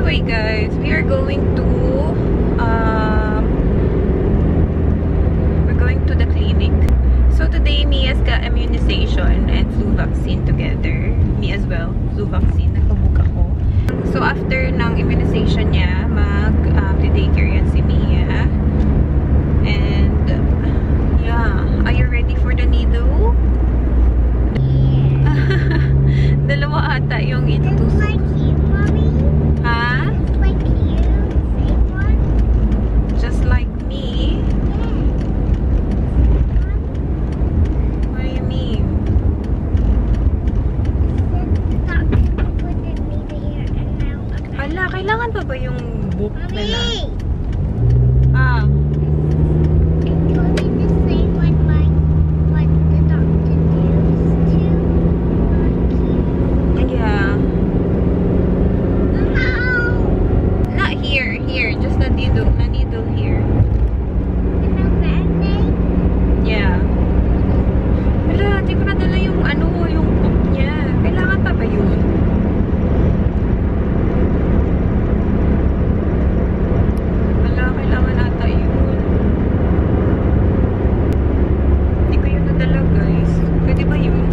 Anyway guys, we are going to the clinic. So today, Mia's got immunization and flu vaccine together. Me as well, flu vaccine. Nagpabook ako. So after ng immunization niya, mag-daycare yan si Mia. And yeah, are you ready for the needle? Yeah. Dalawa ata yung itutusok. Like you, Mommy? Ha? Like you? Same one? Just like me? What do you mean? Hala, kailangan pa ba yung book nila? Ah. It told me the same one like what the doctor used to. Yeah. No! Not here. Here. Just the needle. The needle here. In the Band-Aid? Yeah. Hala, di ko nadala yung yung book niya. Kailangan pa ba yun? Hala, kailangan ata yun. Hindi ko yun nadala, guys. Pwede ba yun?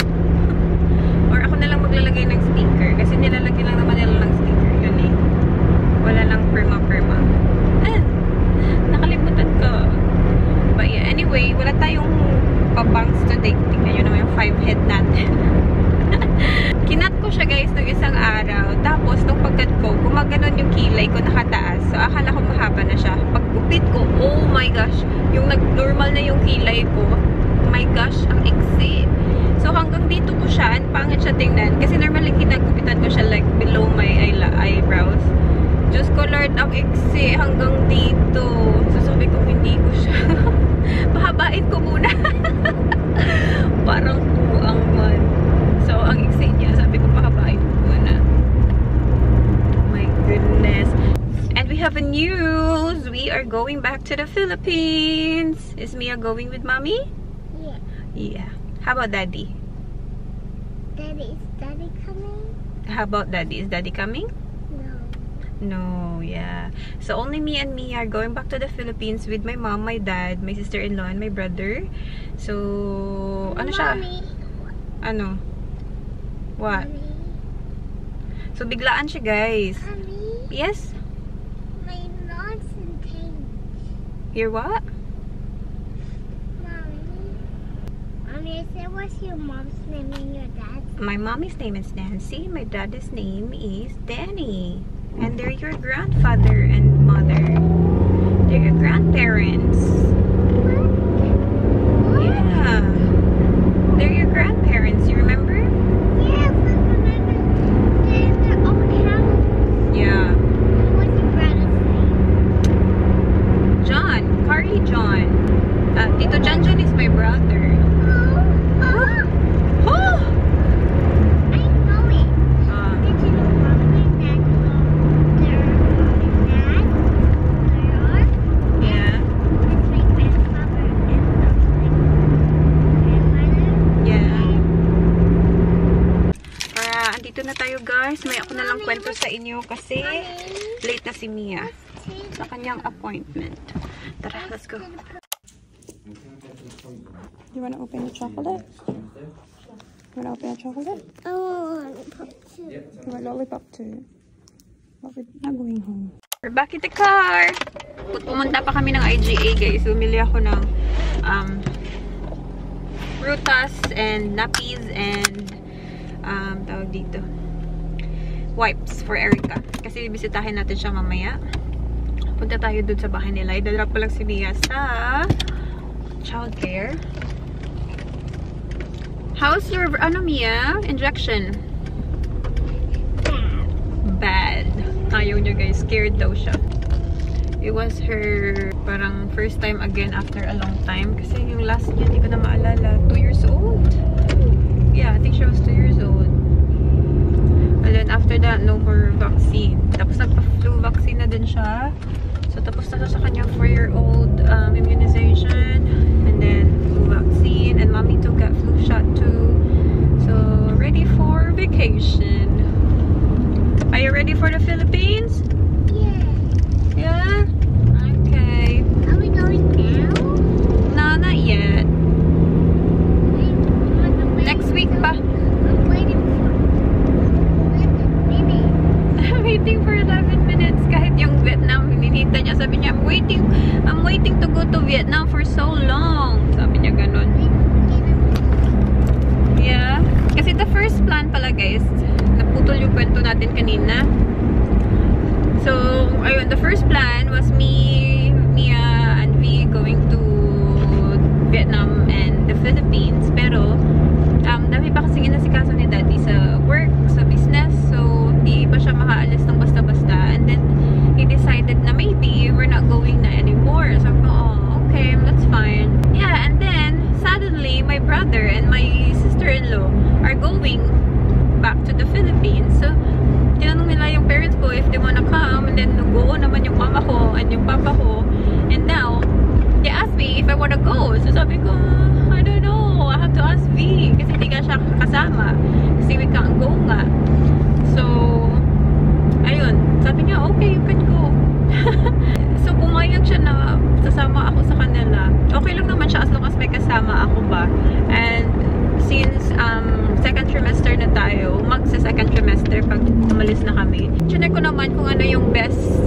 Or ako na lang maglalagay ng sticker. Kasi nilalagay lang naman nila ng sticker yun eh. Wala lang perma-perma. Nakalimutan ko. But yeah, anyway, wala tayong pabangs today. Tingnan nyo naman yung 5 head natin. Kinat ko siya guys nung isang araw. Tapos nung pagkat ko, gumaganon yung kilay ko nakataas. So akala ko mahaba na siya. Pagkupit ko, oh my gosh. Yung nag-normal na yung kilay ko. Oh my gosh, ang iksi. So hanggang dito ko siya, pangit siya tingnan. Kasi normally kinagupitan ko siya like below my eyebrows. Diyos ko Lord, ang iksi hanggang dito. So sabi ko, hindi ko siya. Pahabain ko muna. Parang puang man. So ang iksi niya, sabi ko pahabain ko muna. Oh my goodness. And we have a news. We are going back to the Philippines. Is Mia going with Mommy? Yeah. Yeah. How about Daddy? Is Daddy coming? How about Daddy? Is Daddy coming? No, yeah. So only me and Mia are going back to the Philippines with my mom, my dad, my sister-in-law, and my brother. So, ano siya? Mommy. Ano? What? Mommy. So, biglaan siya, guys. Mommy. Yes? My nonsense. Your what? Mommy. Mommy, say what's your mom's name and your dad's? My mommy's name is Nancy. My dad's name is Danny. And they're your grandfather and mother. They're your grandparents. Yeah. They're your grandparents, you remember? Yeah, but remember, they're in their own house. Yeah. What's your brother's name? John. Carly John. Tito John is my brother. Oh! I know it. Did you know Mommy and Dad know their mom and dad? Yeah. It's my grandfather and my grandmother. Yeah. Andito na tayo guys. May ako na lang kwento sa inyo kasi late na si Mia sa kanyang appointment. Tara, let's go. You wanna open the chocolate? You wanna open a chocolate? I want lollipop too. You want lollipop too? But we're not going home. We're back in the car! Pumunta pa kami ng IGA guys. Bumili ako ng prutas and nappies and tawag dito, wipes for Erica. Kasi bisitahin natin siya mamaya. Punta tayo dun sa bahay nila. Idadrop ko lang si Mia sa childcare. How's your, Mia? Injection? Bad. Ayaw niya guys. Scared daw siya. It was her parang first time again after a long time. Kasi yung last niya, hindi ko na maalala. 2 years old? Yeah, I think she was 2 years old. And then after that, no more vaccine. Tapos nagpa-flu vaccine na din siya. So tapos na sa kanya 4-year-old immunization. And then flu vaccine. And mommy too got flu shot too. So ready for vacation. Are you ready for the Philippines? niya, I'm waiting to go to Vietnam for so long. Sabi niya ganun. Yeah. Kasi the first plan pala guys, naputol yung kwento natin kanina. So, ayun, the first plan was me, Mia, and V going to Vietnam and the Philippines. Pero, dami pa kasing inasikaso ni Daddy sa work, sa business. So, hindi pa siya makaalis ng basta-basta. And then, he decided na maybe we're not going na anymore. So, oh, okay, that's fine. Yeah, and then, suddenly, my brother and my sister-in-law are going back to the Philippines. So, tinanong nila yung parents ko if they wanna come. And then, go naman yung mama ko and yung papa ko. And now, they asked me if I wanna go. So, sabi ko, I don't know. I have to ask V. Kasi hindi ka siya kasama. Kasi we can't go nga. So, ayun. Sabi niya, okay, you can go. So, pumayag siya na sasama ako sa kanila. Okay lang naman siya as long as may kasama ako ba. And, since second trimester na tayo, magsa-second trimester pag umalis na kami. Chinek ko naman kung ano yung best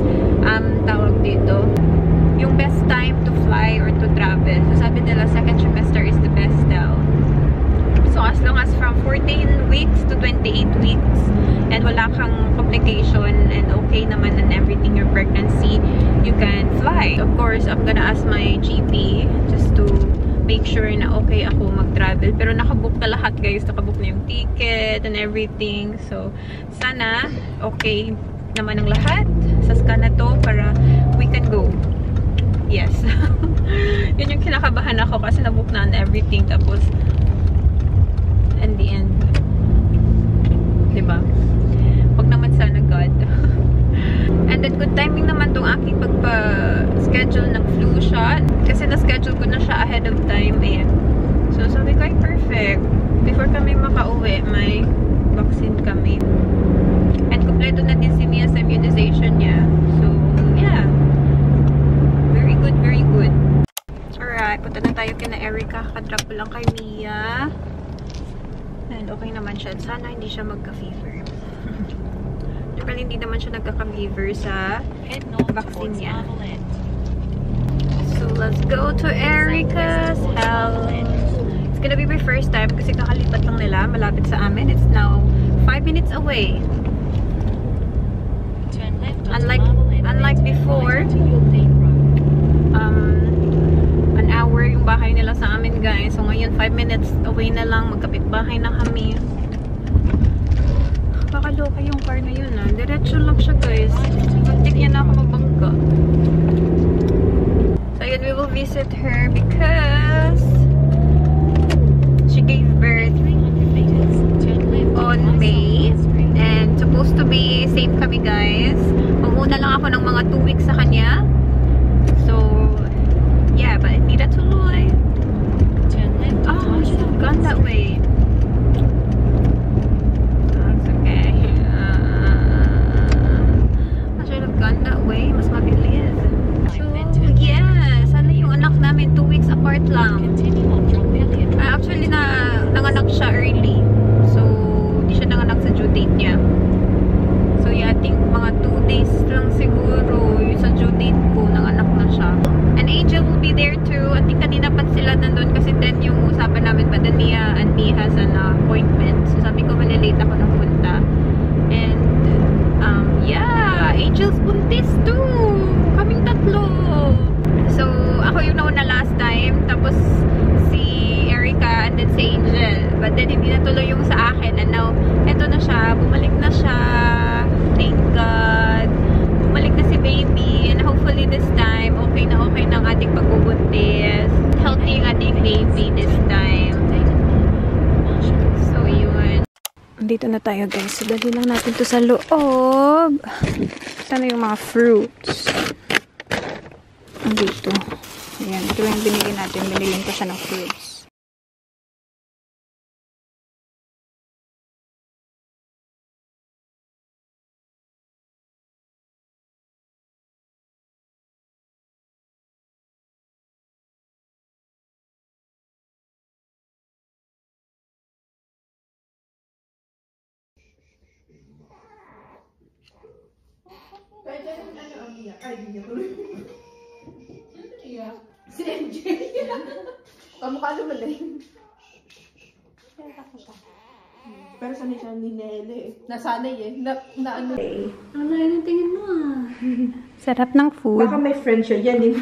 tawag dito. Yung best time to fly or to travel. So, sabi nila, second trimester is the best daw. So, as long as from 14 weeks to 28 weeks and wala kang complication and okay naman and everything, your pregnancy, you can fly. Of course, I'm gonna ask my GP just to make sure na okay ako mag-travel. Pero nakabook na lahat guys. Nakabook na yung ticket and everything. So, sana okay naman ang lahat. Saska na to para we can go. Yes. Yun yung kinakabahan ako kasi nabook na and everything. Tapos, in the end, diba? Wag naman sana God. And then, good timing naman tong aking pagpa-schedule ng flu shot. Kasi na-schedule ko na siya ahead of time eh. So, sabi ko ay perfect. Before kami makauwi, may vaccine kami. And kompleto na din si Mia sa immunization niya. So, yeah. Very good, very good. Alright, punta na tayo kina Erica. Kakadrop ko lang kay Mia. And okay naman siya. Sana hindi siya magka-fever. Pero hindi naman siya nagkaka-fever sa vaccine niya. So, let's go to Erica's house. It's gonna be my first time kasi kakalipat lang nila. Malapit sa amin. It's now 5 minutes away. Unlike before, an hour yung bahay nila sa amin guys. So, ngayon 5 minutes away na lang. Magkapit bahay na kami. Pakaloka yung car na yun ah. Diretso lang siya guys. Muntik niya na ako mabangga. So yun, we will visit her because she gave birth on May. And supposed to be safe kami guys. Mamuna lang ako ng mga 2 weeks sa kanya. So, yeah, but hindi na tuloy. Oh, I should have gone that way. Gone that way, mas mabilis. So, yeah, sana yung anak namin 2 weeks apart lang. Actually, nanganak siya early. So, hindi siya nanganak sa due date niya. So, yeah, I think mga 2 days lang siguro yung sa due date ko, nanganak na siya. And Angel will be there too. I think kanina pa sila nandun kasi then yung usapan namin pa din Mia and me has an appointment. So, sabi ko malilate ako ng punta. And, yeah, Angel's buntis too. Kaming tatlo. So, ako yung nauna last time. Tapos, si Erica and then si Angel. But then, hindi natuloy yung sa akin. And now, eto na siya. Bumalik na siya. Thank God. Bumalik na si baby. And hopefully this time, okay na ang ating pagbubuntis. Healthy yung ating baby this time. So, yun. Dito na tayo guys. So, dali lang natin to sa loob. Ito na yung mga fruits. Dito. Ayan. Ito yung binili natin. Binilin ko siya ng fruits. Ay, hindi niya tuloy. Yeah. Si MJ. Kamukha naman eh. Pero sanay siya ni Nele eh. Nasanay eh. Na ano eh. Ano yung tingin mo ah? Sarap ng food. Baka may friend siya yan eh.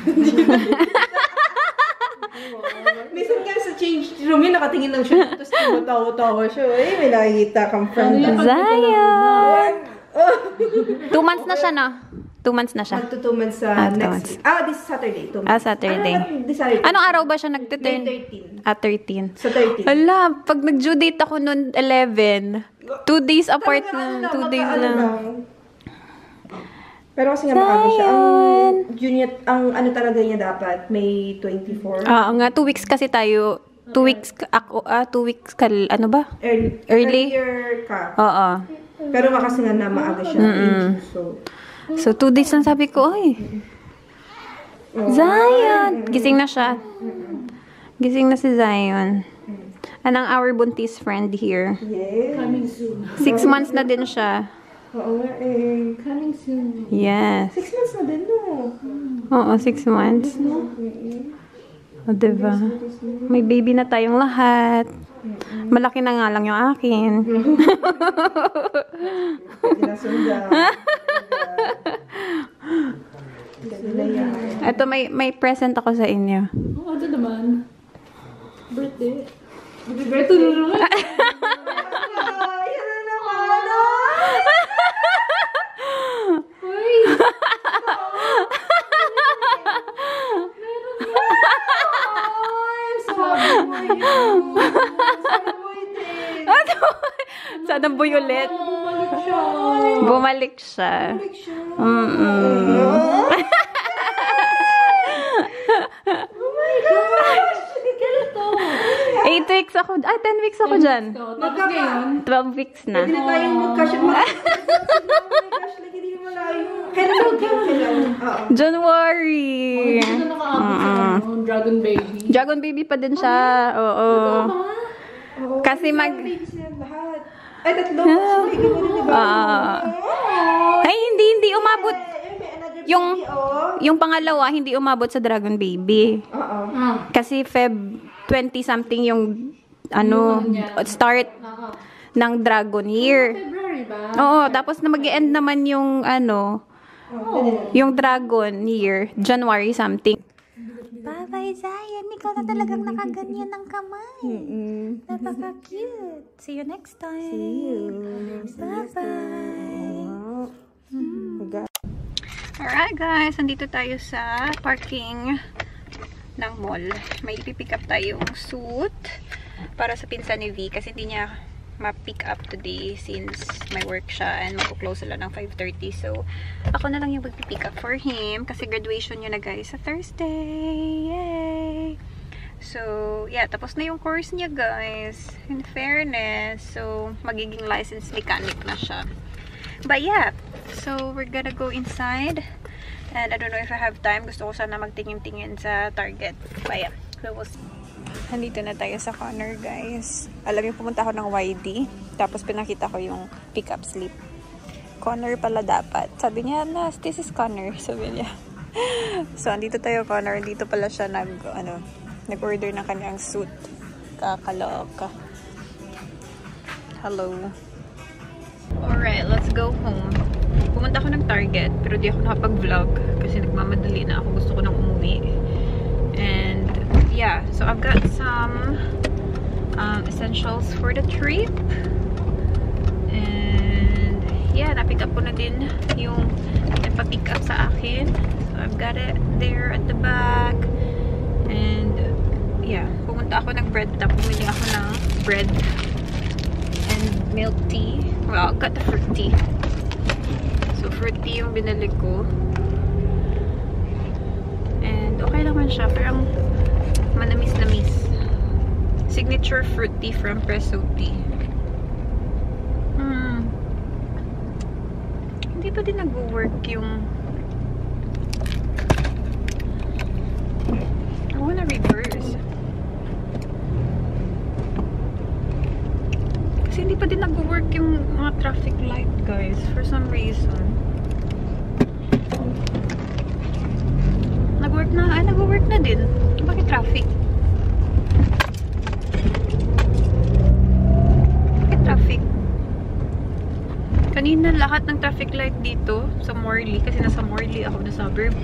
Minsan nga sa change room yun, nakatingin lang siya. Tapos tumatawa-tawa siya. Eh, may nakikita kang friend. Zion! 2 months na siya, no? 2 months na siya. 1 to 2 months sa next week. This Saturday. 2 months. Saturday. This Saturday. Anong araw ba siya nagtiturn? May 13. 13. Sa 13. Ala, pag nag-due date ako noon 11, 2 days apart na. 2 days lang. Pero kasi nga maaga siya. Ang junior, ang ano talaga niya dapat, May 24. Nga, 2 weeks kasi tayo. 2 weeks ako, 2 weeks ano ba? Early? Earlier ka. Oo. Pero kasi nga na maaga siya. So 2 days lang sabi ko, ay. Zion! Gising na siya. Gising na si Zion. Anong our buntis friend here. Yeah. Coming soon. 6 months na din siya. Oo nga eh. Coming soon. Yes. 6 months na din, no? Oo, 6 months. O, diba? May baby na tayong lahat. Malaki na nga lang yung akin. Sinasunda. Ito, may present ako sa inyo. Oh, ano naman? Birthday. Happy birthday na naman. Yan na naman, Uy! Sana boy ulit. Bumalik siya. Bumalik siya. Oh my gosh! Kailan to? 8 weeks ako. 10 weeks ako dyan. Tapos ngayon, 12 weeks na. Hindi na tayong mag-cash. Oh my gosh, like hindi malayo. Kailan? January. hindi na nakaabot sa Dragon Baby. Dragon baby pa din siya. Oo. Kasi Baby sila lahat. Ay, tatlo. Baby mo rin, diba? Ay, hindi umabot. Yung pangalawa, hindi umabot sa Dragon Baby. Oo. Kasi Feb 20 something yung start ng Dragon Year. February ba? Oo, tapos na mag-end naman yung yung Dragon Year, January something. Bye-bye, Zion. Ikaw na talagang nakaganyan ng kamay. Napaka-cute. See you next time. See you. Bye-bye. Alright guys, nandito tayo sa parking ng mall. May ipipick up tayong suit para sa pinsan ni V kasi hindi niya ma-pick up today since may work siya and mag-close sila ng 5:30. So, ako na lang yung mag-pick up for him kasi graduation niya na guys sa Thursday. Yay! So, yeah, tapos na yung course niya guys. In fairness. So, magiging licensed mechanic na siya. But yeah, so we're gonna go inside and I don't know if I have time. Gusto ko sana magtingin-tingin sa Target. But yeah, so we'll see. Nandito na tayo sa corner guys. Alam niyo, pumunta ako ng YD tapos pinakita ko yung pick up slip. Corner pala dapat. Sabi niya, this is corner. Sabi niya. So, andito tayo corner. Dito pala siya nag-order ng kanyang suit. Kakaloka. Hello. Alright, let's go home. Pumunta ako ng Target, pero di ako nakapag-vlog kasi nagmamadali na ako. Gusto ko nang umuwi. And, yeah. So, I've got some essentials for the trip. And, yeah, na-pick up ko na din yung nagpa-pick up sa akin. So, I've got it there at the back. And, yeah. Pumunta ako ng bread. Tapos bumili ako ng bread and milk tea. Well, I got the fruit tea. So, fruit tea yung binili ko. And, okay naman siya. Parang manamis-namis. Signature fruit tea from Presso Tea. Hindi pa din nag-work yung... I wanna reverse. Kasi hindi pa din nag-work yung mga traffic light, guys. For some reason. Nag-work Nag-work na din. Bakit traffic? Bakit traffic? Kanina lahat ng traffic light dito sa Morley, kasi nasa Morley ako na suburb.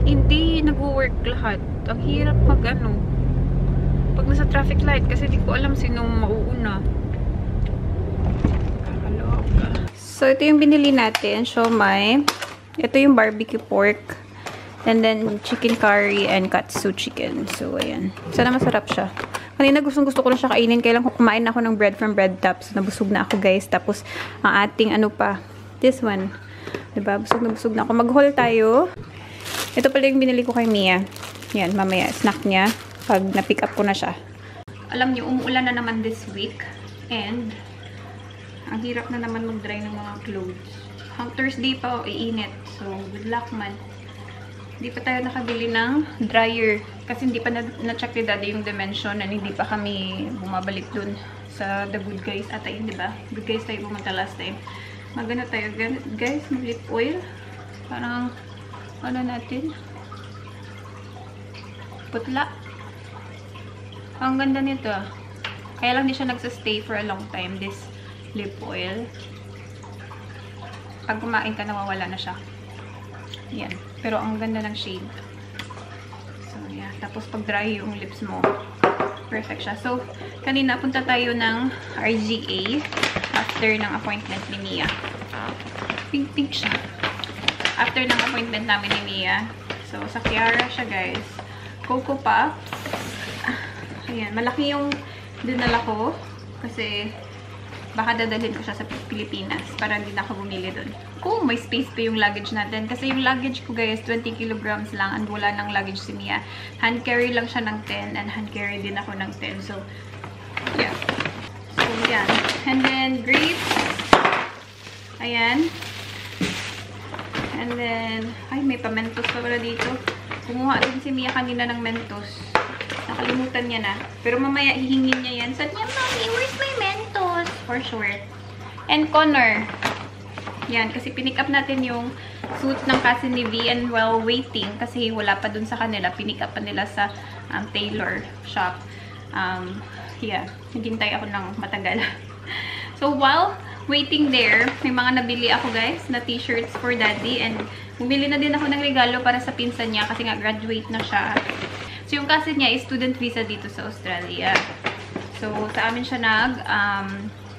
Hindi nag-work lahat. Ang hirap mag-ano pag nasa traffic light kasi di ko alam sinong mauuna. So, ito yung binili natin. Siomai. Ito yung barbecue pork. And then, chicken curry and katsu chicken. So, ayan. Sana masarap siya. Kanina gustong-gusto ko na siya kainin. Kailan ko kumain ako ng bread from Bread Tops. Nabusog na ako, guys. Tapos, ang ating ano pa. This one. Diba? Busog na ako. Mag-haul tayo. Ito pala yung binili ko kay Mia. Yan, mamaya. Snack niya. Pag na-pick up ko na siya. Alam niyo, umuulan na naman this week. And, ang hirap na naman mag-dry ng mga clothes. Hang Thursday pa, iinit. So, good luck man. Hindi pa tayo nakabili ng dryer. Kasi hindi pa na-check ni Daddy yung dimension and hindi pa kami bumabalik dun sa The Good Guys. At ayun, diba? Good Guys tayo pumunta last time. Magano tayo, guys, mag-lip oil. Parang, ano natin? Putla. Ang ganda nito. Kaya lang di siya nagsastay for a long time, this lip oil. Pag kumain ka, nawawala na siya. Yan. Pero ang ganda ng shade. So, yeah. Tapos pag dry yung lips mo, perfect siya. So, kanina punta tayo ng RGA after ng appointment ni Mia. Pink-pink siya. After ng appointment namin ni Mia. So, sa Kiara siya, guys. Coco Pops. Ayan. Malaki yung dinala ko. Kasi, baka dadalhin ko siya sa Pilipinas para hindi na ako bumili dun. Oh, may space pa yung luggage natin. Kasi yung luggage ko, guys, 20 kilograms lang and wala ng luggage si Mia. Hand carry lang siya ng 10 and hand carry din ako ng 10. So, yeah. So, yan. And then, grapes. Ayan. And then, ay, may pa-Mentos pa pala dito. Kumuha din si Mia kanina ng Mentos. Nakalimutan niya na. Pero mamaya hihingin niya yan. Sabi niya, Mommy, where's my Mentos? For short. And Connor. Yan, kasi pinick up natin yung suit ng cousin ni V and while waiting, kasi wala pa dun sa kanila, pinick up pa nila sa tailor shop. Yeah, naghintay ako ng matagal. So, while waiting there, may mga nabili ako, guys, na t-shirts for Daddy and bumili na din ako ng regalo para sa pinsan niya kasi nga graduate na siya. So, yung cousin niya is student visa dito sa Australia. So, sa amin siya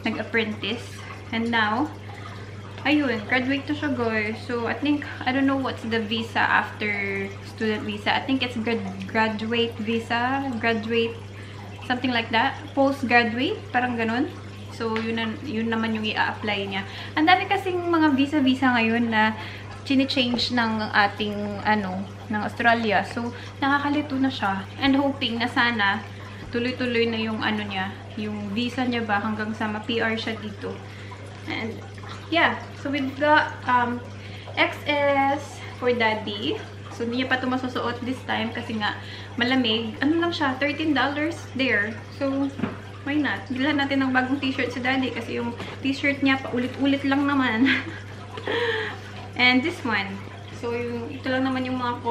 nag-apprentice. And now, ayun, graduate to siya, guys. So, I think, I don't know what's the visa after student visa. I think it's graduate visa, graduate, something like that. Postgraduate, parang ganun. So, yun naman yung i-apply niya. Ang dami kasing mga visa-visa ngayon na chine-change ng ating, ng Australia. So, nakakalito na siya. And hoping na sana, tuloy-tuloy na yung, niya, yung visa niya ba hanggang sa ma-PR siya dito. And, yeah. So, we've got XS for Daddy. So, hindi niya pa ito masusuot this time kasi nga malamig. Ano lang siya? $13 there. So, why not? Bilhan natin ng bagong t-shirt si Daddy kasi yung t-shirt niya pa ulit-ulit lang naman. And this one. So, ito lang naman yung mga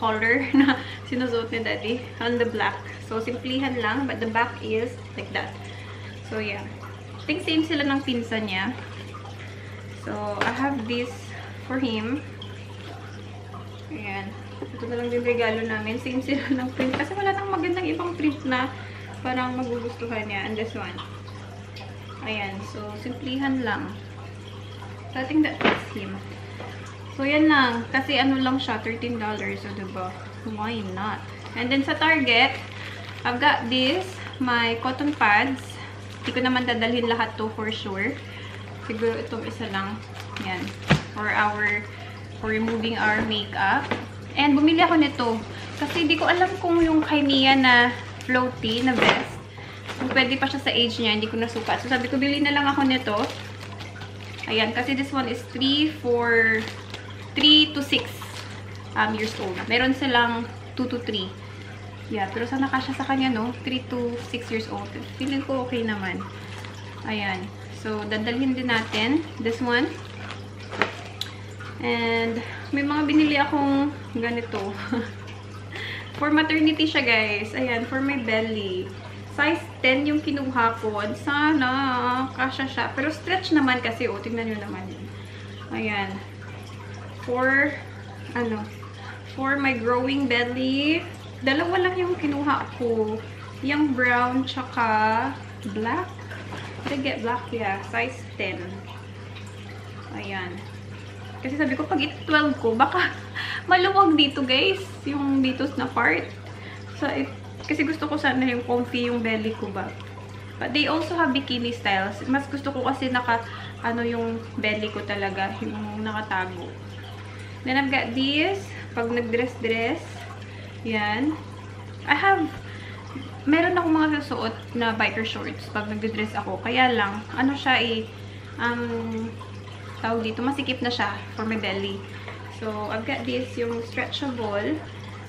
color na sinusuot ni Daddy on the black. So, simplihan lang but the back is like that. So, yeah. I think same sila ng pinsan niya. So, I have this for him. Ayan. Ito na lang yung regalo namin. Same sila ng print. Kasi wala nang magandang ibang print na parang magugustuhan niya. And this one. Ayan. So, simplihan lang. So, I think that fits him. So, yan lang. Kasi ano lang siya, $13. So, diba? Why not? And then, sa Target, I've got this. My cotton pads. Hindi ko naman dadalhin lahat to for sure. Siguro itong isa lang. Yan. For removing our makeup. And bumili ako nito. Kasi di ko alam kung yung kay Mia na floaty na vest. Kung pwede pa siya sa age niya. Hindi ko nasukat. So sabi ko, bili na lang ako nito. Ayan. Kasi this one is 3 to 6 years old. Meron silang 2 to 3. Yeah. Pero sana kasya sa kanya, no? 3 to 6 years old. Feeling ko okay naman. Ayan. So, dadalhin din natin. This one. And may mga binili akong ganito. For maternity siya, guys. Ayan, for my belly. Size 10 yung kinuha ko. Sana kasya siya. Pero stretch naman kasi. O, tingnan nyo naman yun. Ayan. For my growing belly. Dalawa lang yung kinuha ko. Yung brown tsaka black. Did I get black? Yeah. Size 10. Ayan. Kasi sabi ko, pag 12 ko, baka maluwag dito, guys. Yung dito na part. So, kasi gusto ko sana yung comfy yung belly ko ba. But they also have bikini styles. Mas gusto ko kasi yung belly ko talaga. Yung nakatago. Then, I've got these. Pag nag-dress-dress. Yan. Meron akong mga susuot na biker shorts pag nagde-dress ako. Kaya lang, siya tawag dito, masikip na siya for my belly. So, I've got this, yung stretchable.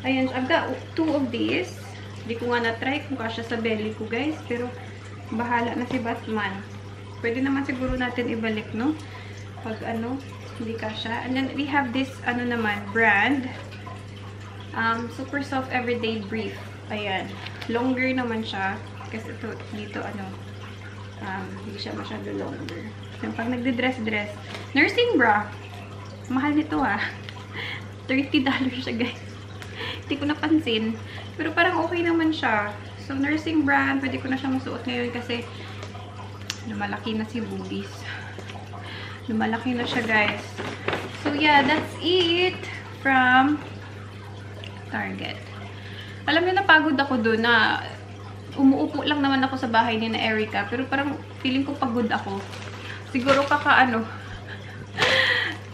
Ayan, I've got 2 of these. Hindi ko nga na-try kung kasya sa belly ko, guys. Pero, bahala na si Batman. Pwede naman siguro natin ibalik, no? Pag hindi kasya. And then, we have this, brand. Super Soft Everyday Brief. Ayan. Longer naman siya. Kasi ito, dito, hindi siya masyado longer. Yung pag nagde-dress-dress. Nursing bra. Mahal nito $30 siya, guys. Hindi ko napansin. Pero parang okay naman siya. So, nursing bra. Pwede ko na siya masuot ngayon kasi lumalaki na si boobies. Lumalaki na siya, guys. So, yeah. That's it from Target. Alam niyo, napagod ako doon na umuupo lang naman ako sa bahay ni na Erica. Pero parang feeling ko pagod ako. Siguro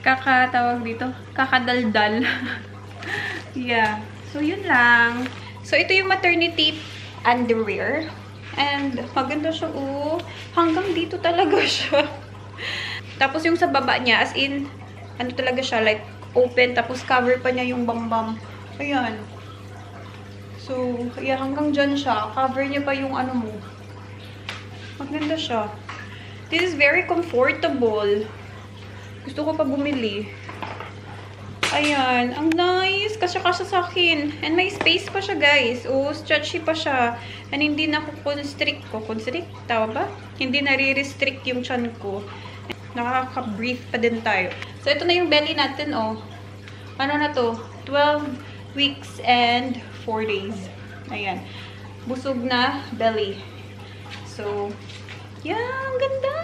kakatawag dito, kakadaldal. Yeah. So, yun lang. So, ito yung maternity underwear. And, maganda siya, hanggang dito talaga siya. Tapos, yung sa baba niya, as in, talaga siya, like, open. Tapos, cover pa niya yung bambam. Ayan. So, yeah, hanggang dyan siya. Cover niya pa yung mo. Maganda siya. This is very comfortable. Gusto ko pa bumili. Ayan. Ang nice. Kasya-kasya sa akin. And may space pa siya, guys. Stretchy pa siya. And hindi na constrict ko. Constrict? Tawa ba? Hindi nare-restrict yung chan ko. Nakaka-breathe pa din tayo. So, ito na yung belly natin, Ano na to? 12 weeks and 4 days. Ayan. Busog na belly. So, yeah, ang ganda.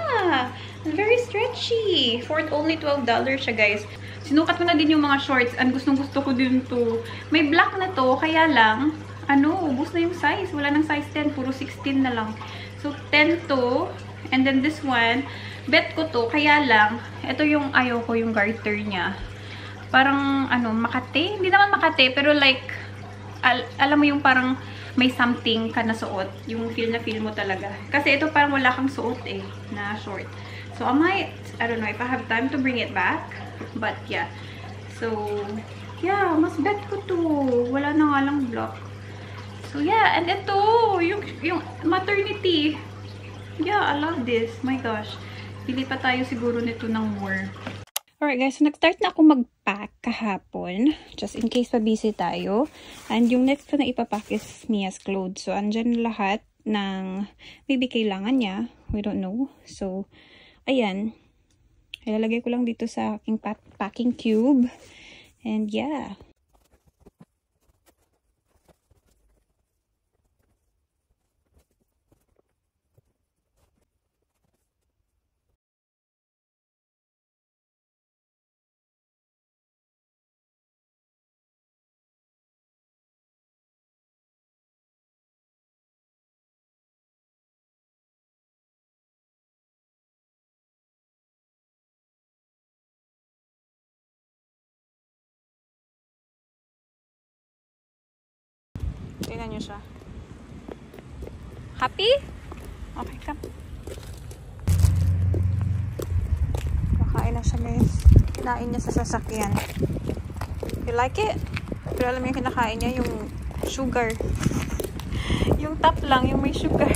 Very stretchy. For only $12 siya, guys. Sinukat ko na din yung mga shorts. And gustong-gusto ko din to. May black na to. Kaya lang, ubos na yung size. Wala nang size 10. Puro 16 na lang. So, 10 to. And then this one, bet ko to. Kaya lang, ito yung ayaw ko, yung garter niya. Parang, makate. Hindi naman makate, pero like, alam mo yung parang may something ka na suot. Yung feel na feel mo talaga. Kasi ito parang wala kang suot na short. So, I don't know if I have time to bring it back. But, yeah. So, yeah, mas bet ko to. Wala na nga lang block. So, yeah. And ito, yung maternity. Yeah, I love this. My gosh. Pili pa tayo siguro nito ng more. Alright guys, so nag-start na ako mag-pack kahapon. Just in case pa-busy tayo. And yung next ko na ipapack is Mia's clothes. So, andyan lahat ng maybe kailangan niya. We don't know. So, ayan. Ilalagay ko lang dito sa aking packing cube. And yeah. Tingnan nyo siya. Happy? Okay, come. Kakain na siya, guys. Kinain niya sa sasakyan. You like it? Pero alam niyo, kinakain niya yung sugar. Yung top lang, yung may sugar.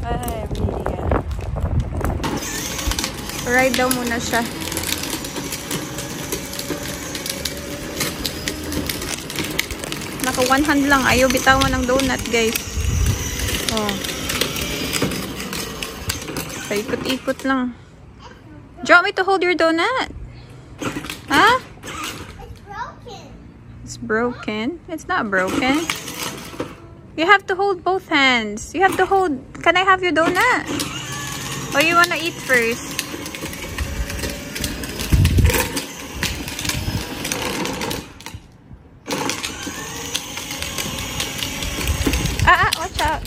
Ay, really. Ride daw muna siya. Naka one hand lang. Ayaw bitawan ng donut, guys. Oh. Paikot-ikot lang. Do you want me to hold your donut? Huh? It's broken. It's not broken. You have to hold both hands. You have to hold. Can I have your donut? Or you wanna eat first? Watch out.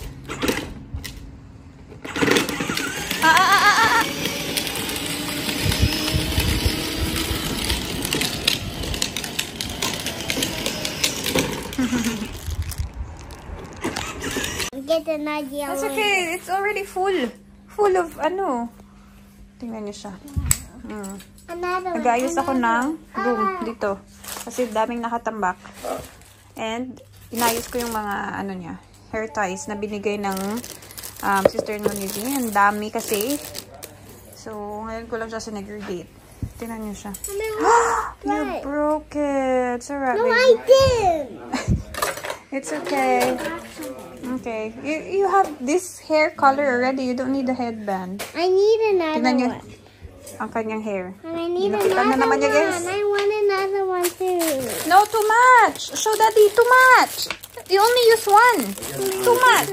Get another yellow. That's okay. It's already full. Full of ano. Tingnan niyo siya. Another one. Nag-ayos ako ng room dito. Kasi daming nakatambak. And inayos ko yung mga ano niya, hair ties na binigay ng sister-in-law ni Jean. Ang dami kasi. So, ngayon ko lang siya sinegregate. Tingnan niyo siya. You broke it. It's alright, No, baby. I didn't. It's okay. Okay. You have this hair color already. You don't need a headband. I need Tingnan another niyo one. ang kanyang hair. And I need Nakita another na naman niya, one. guys. I want another one too. No, too much. Show daddy, too much. You only use one. Too much.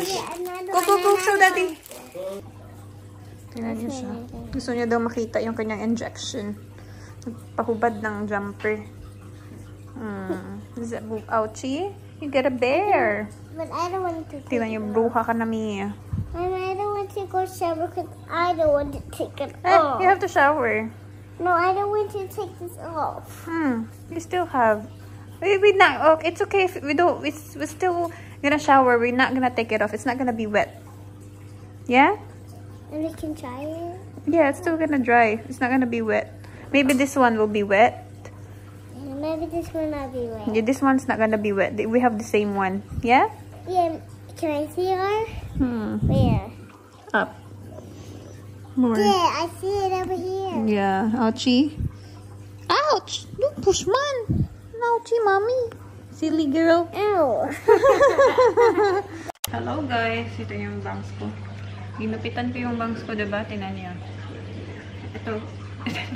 Go, show daddy. Tingnan niyo siya. Gusto niya daw makita yung kanyang injection. Nagpahubad ng jumper. Is that ouchie? You got a bear. But I don't want to take Tingnan niyo, bruha ka na, Mia. And I don't want to go shower because I don't want to take it Eh, off. you have to shower. No, I don't want to take this off. You still have. We not. Oh, it's okay if we don't. We're still gonna shower. We're not gonna take it off. It's not gonna be wet. Yeah. And we can try it. Yeah, it's still gonna dry. It's not gonna be wet. Maybe this one will be wet. And maybe this will not be wet. Yeah, this one's not gonna be wet. We have the same one. Yeah. Yeah. Can I see her? Where? Up. More. Yeah, I see it over here. Yeah. Ouchie. Ouch! Don't push man. Ouchie, mommy. Silly girl. Ow. Hello guys. Ito yung bangs ko. Ginupitan ko yung bangs ko, diba? Tingnan niyo. Ito.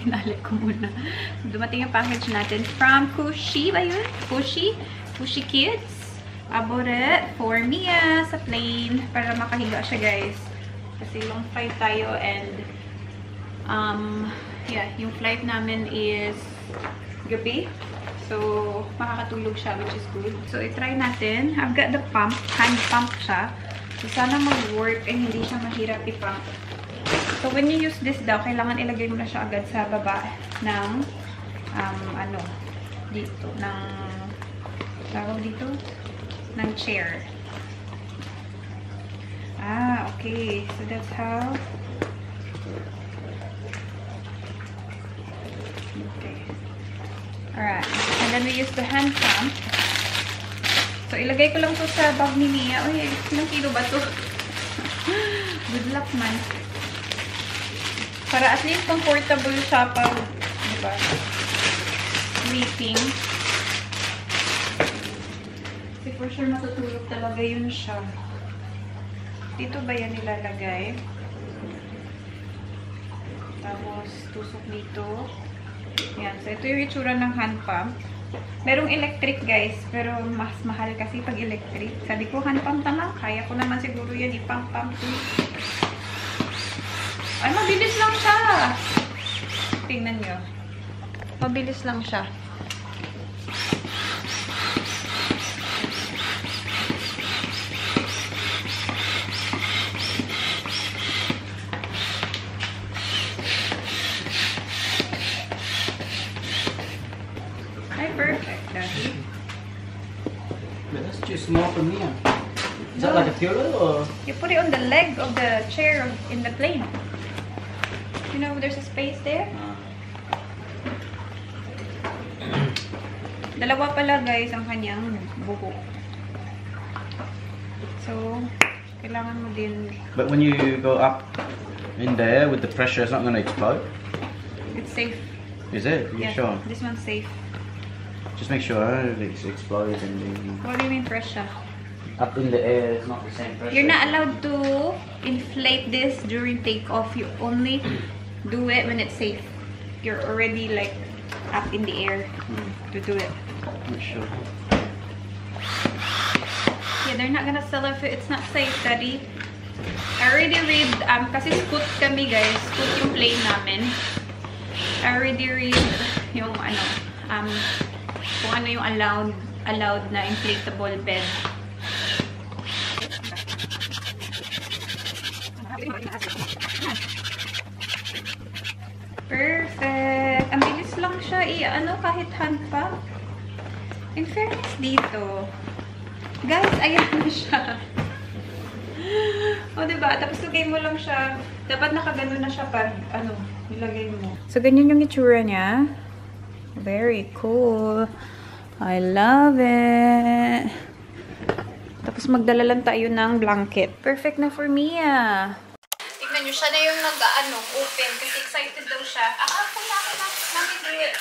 Tinali ko muna. Dumating yung package natin from Kushi ba yun? Kushi Kids. Abore for Mia sa plane para makahiga siya, guys. Kasi long flight tayo and yeah, yung flight namin is gabi. So, makakatulog siya, which is good. So, i-try natin. I've got the pump. Hand pump siya. So, sana mag-work and hindi siya mahirap i-pump. So, when you use this daw, kailangan ilagay mo na siya agad sa baba ng ano, dito, ng tawag dito? Ng chair. Ah, okay. So, that's how. Okay. Alright. And then we use the hand pump. So, ilagay ko lang to sa bag ni Mia. Uy, ilang kilo ba to? Good luck man. Para at least comfortable siya pag, diba, sleeping. Kasi for sure matutulog talaga yun siya. Dito ba yan nilalagay? Tapos, tusok dito. Yan. So, ito yung itsura ng hand pump. Merong electric, guys. Pero, mas mahal kasi pag electric. Sabi ko, hand pump na lang. Kaya ko naman siguro yan ipump-pump. Ay, mabilis lang siya. Tingnan nyo. Mabilis lang siya. Perfect, Daddy. But that's too small for me. Is that like a pillow or? You put it on the leg of the chair in the plane. You know, there's a space there. Dalawa pala, guys, ang kanyang buhok. So, kailangan mo din. But when you go up in there with the pressure, it's not going to explode? It's safe. Is it? Are you sure? This one's safe. Just make sure it's exploded and What do you mean pressure? up in the air. It's not the same pressure. You're not allowed to inflate this during takeoff. You only do it when it's safe. You're already like up in the air to do it. Not sure. Yeah, they're not gonna sell it if it's not safe, Daddy. I already read, kasi scoot kami guys. Scoot yung plane namin. I already read yung kung ano yung allowed na inflatable bed. Perfect! Ang bilis lang siya kahit hand pa. In fairness dito. Guys, ayan na siya. O, diba? Tapos lagay mo lang siya. Dapat nakagano na siya pag, nilagay mo. So, ganyan yung itsura niya. Very cool. I love it. Tapos magdala lang tayo ng blanket. Perfect na for Mia. Tignan nyo, siya na yung open. Kasi excited daw siya. Ako na. Mami, do it.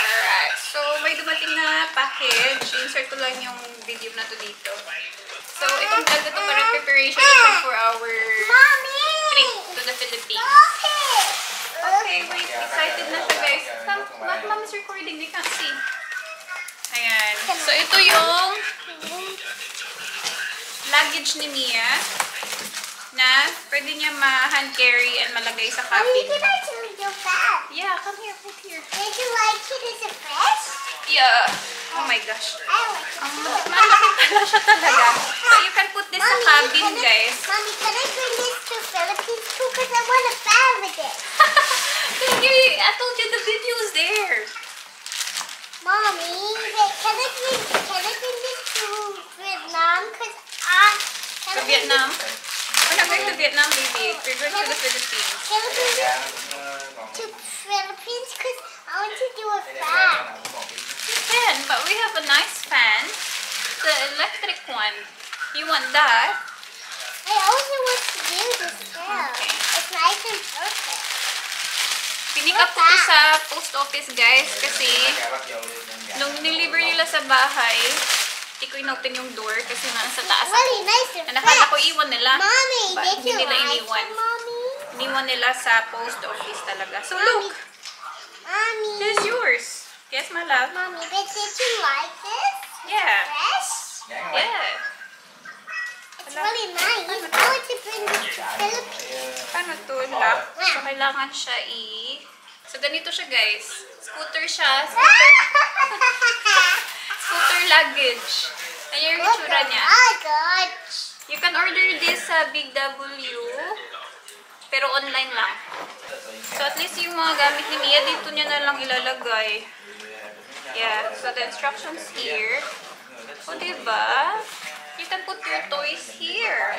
Alright. So, may dumating na package. Insert ko lang yung video na to dito. So, itong vlog na to parang preparation for our trip to the Philippines. Okay, wait. Excited na siya, guys. Mom is recording. They can't see. Ayan. So, ito yung luggage ni Mia na pwede niya ma-hand carry and malagay sa cabin. Mommy, can I tell you that? Yeah, come here. Right here. Did you like it as a fresh? Yeah. Oh my gosh. I like it. Malaki pala siya talaga. So, you can put this sa cabin, guys. Mommy, can I bring this to Philippines too? Because I want a fan with it. I told you the video is there. Mommy, can I bring this to Vietnam? Because To Vietnam? We're not going to Vietnam, baby. We're going to the Philippines. Can I bring this to Philippines? Because I want to do a fan. You can, but we have a nice fan. The electric one. You want that? I also want to do this fan. Okay. It's nice and perfect. Pinick up ko to sa post office, guys, kasi nung deliver nila sa bahay, hindi ko inopen yung door kasi nasa taas ako. Really nice and Nakala ko fresh. iwan nila. Mommy, But did hindi you nila like iniwan. it, Mommy? Iniwan nila sa post office talaga. So, Mommy. look. Mommy. This is yours. Yes, my love. Mommy, but did you like this? Yeah. Fresh? Yeah. It's really nice. I want to bring this to Philippines. Paano to? Lock. So, kailangan siya So, ganito siya, guys. Scooter siya. Scooter luggage. Ayan yung itsura niya. Oh, God. You can order this sa Big W, pero online lang. So, at least yung mga gamit ni Mia, dito niya na lang ilalagay. Yeah. So, the instructions here. O, diba? You can put your toys here.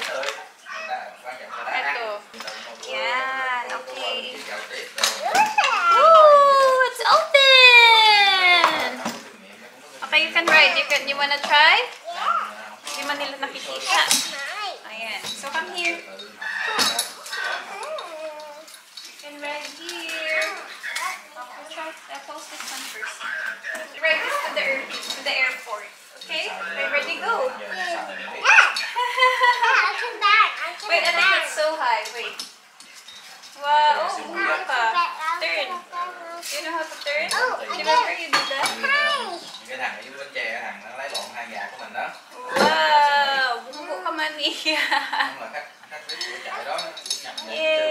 Ito. Yan. Okay. Ooh! It's open! Okay, you can ride. You wanna try? Yeah. Di man nila nakikita. Nice. Ayan. So, come here. You can ride here. I'll post this one first. Ride this to the airport. Okay? Okay, ready, go. Yeah. I'll come back. Wait, I think that's so high. Wait. Wow. Oh, bumaba ka. Turn. You know how to turn? Oh, Remember you did that? Hi. Cái thằng ở dưới Bến Tre, cái thằng nó lấy lộn hai gà của mình đó. Wow. Bumbo ka man niya. Nhưng mà khách biết của chạy đó nhập Yay.